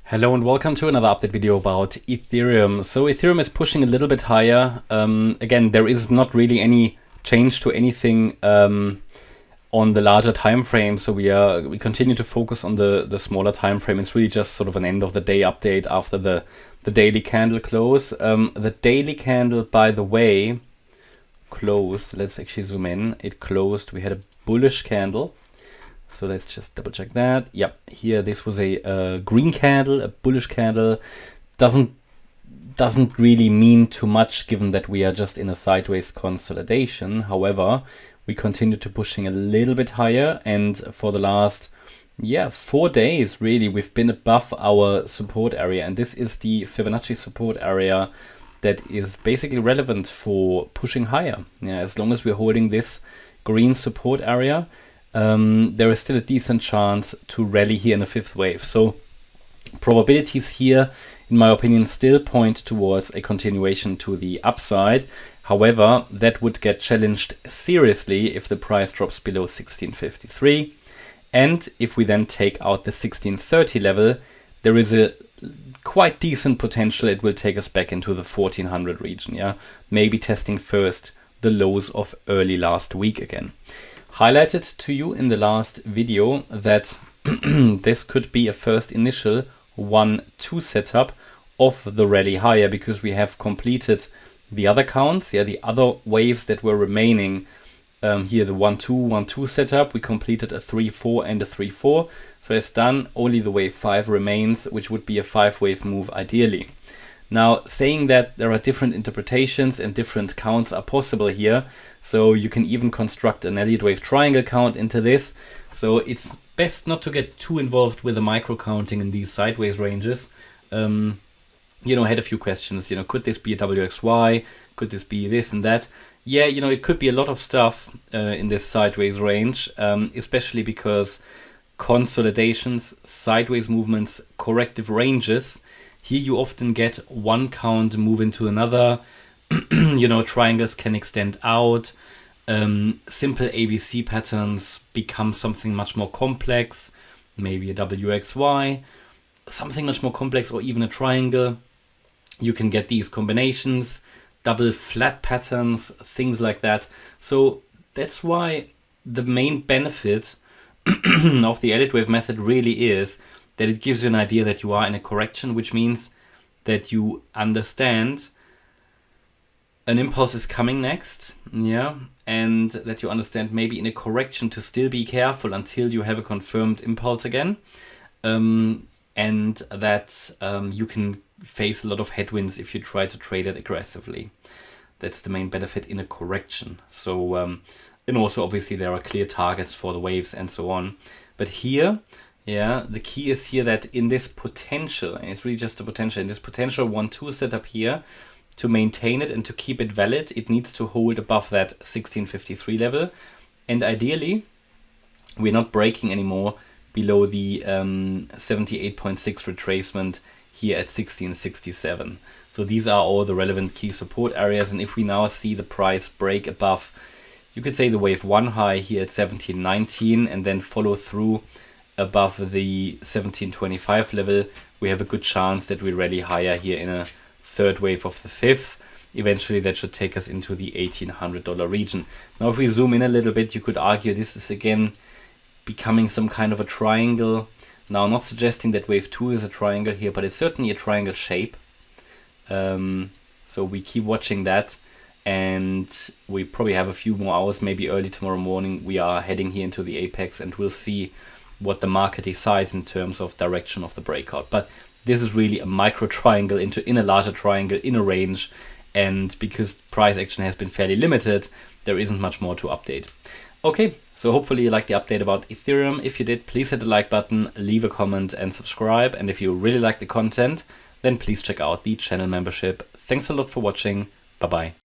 Hello and welcome to another update video about Ethereum. So Ethereum is pushing a little bit higher. Again, there is not really any change to anything on the larger time frame. So we continue to focus on the smaller time frame. It's really just sort of an end of the day update after the daily candle close. The daily candle, by the way, closed. Let's actually zoom in. It closed. We had a bullish candle. So let's just double check that. Yep, here this was a green candle, a bullish candle. Doesn't really mean too much given that we are just in a sideways consolidation. However, we continue to pushing a little bit higher, and for the last 4 days really we've been above our support area, and this is the Fibonacci support area that is basically relevant for pushing higher. As long as we're holding this green support area, there is still a decent chance to rally here in the fifth wave. So probabilities here, in my opinion, still point towards a continuation to the upside. However, that would get challenged seriously if the price drops below 1653. And if we then take out the 1630 level, there is a quite decent potential it will take us back into the 1400 region. Maybe testing first the lows of early last week again. Highlighted to you in the last video that this could be a first initial 1-2 setup of the rally higher, because we have completed the other counts, the other waves that were remaining. Here the 1-2 setup, we completed a 3-4 and a 3-4, so it's done. Only the wave 5 remains, which would be a 5-wave move ideally. Now, saying that, there are different interpretations and different counts are possible here. So you can even construct an Elliott Wave triangle count into this. So it's best not to get too involved with the micro counting in these sideways ranges. I had a few questions. Could this be a WXY? Could this be this and that? It could be a lot of stuff in this sideways range, especially because consolidations, sideways movements, corrective ranges, here you often get one count move into another. Triangles can extend out. Simple ABC patterns become something much more complex. Maybe a WXY, something much more complex, or even a triangle. You can get these combinations, double flat patterns, things like that. So that's why the main benefit of the Elliott Wave method really is that it gives you an idea that you are in a correction, which means that you understand an impulse is coming next, and that you understand maybe in a correction to still be careful until you have a confirmed impulse again, and that you can face a lot of headwinds if you try to trade it aggressively. That's the main benefit in a correction. So, and also obviously there are clear targets for the waves and so on. But here, the key is here that in this potential, and it's really just a potential, in this potential 1-2 setup here, to maintain it and to keep it valid, it needs to hold above that 1653 level. And ideally, we're not breaking anymore below the 78.6 retracement here at 1667. So these are all the relevant key support areas. And if we now see the price break above, you could say the wave 1 high here at 1719 and then follow through above the 1725 level, we have a good chance that we rally higher here in a third wave of the fifth. Eventually that should take us into the $1,800 region. Now if we zoom in a little bit, you could argue this is again becoming some kind of a triangle. Now, I'm not suggesting that wave 2 is a triangle here, but it's certainly a triangle shape. So we keep watching that, and we probably have a few more hours, maybe early tomorrow morning. We are heading here into the apex, and we'll see what the market decides in terms of direction of the breakout. But this is really a micro triangle in a larger triangle in a range, and because price action has been fairly limited, there isn't much more to update. Okay, so hopefully you liked the update about Ethereum. If you did, please hit the like button, leave a comment and subscribe. And if you really like the content, then please check out the channel membership. Thanks a lot for watching. Bye bye.